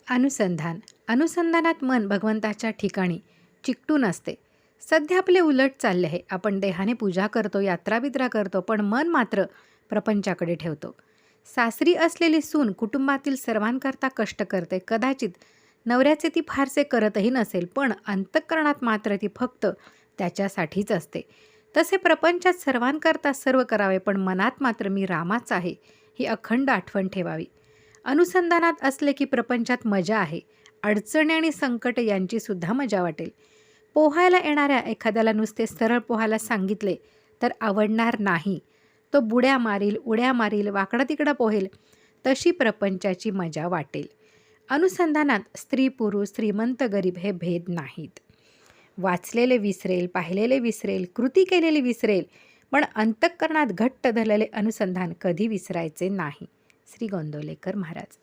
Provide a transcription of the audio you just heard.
अनुसंधान. अनुसंधानात मन भगवंताच्या ठिकाणी चिकटून असते. सध्या आपले उलट चालले आहे. आपण देहाने पूजा करतो, यात्राबित्रा करतो, पण मन मात्र प्रपंचाकडे ठेवतो. सासरी असलेली सून कुटुंबातील सर्वांकरता कष्ट करते. कदाचित नवऱ्याचे ती फारसे करतही नसेल, पण अंतःकरणात मात्र ती फक्त त्याच्यासाठीच असते. तसे प्रपंचात सर्वांकरता सर्व करावे, पण मनात मात्र मी रामाच आहे ही अखंड आठवण ठेवावी. अनुसंधानात असले की प्रपंचात मजा आहे. अडचणी आणि संकट यांची सुद्धा मजा वाटेल. पोहायला येणाऱ्या एखाद्याला नुसते सरळ पोहायला सांगितले तर आवडणार नाही. तो बुड्या मारील, उड्या मारील, वाकडा तिकडा पोहेल. तशी प्रपंचाची मजा वाटेल. अनुसंधानात स्त्री पुरुष, श्रीमंत गरीब हे भेद नाहीत. वाचलेले विसरेल, पाहिलेले विसरेल, कृती केलेली विसरेल, पण अंतःकरणात घट्ट धरलेले अनुसंधान कधी विसरायचे नाही. श्री गोंदवलेकर महाराज.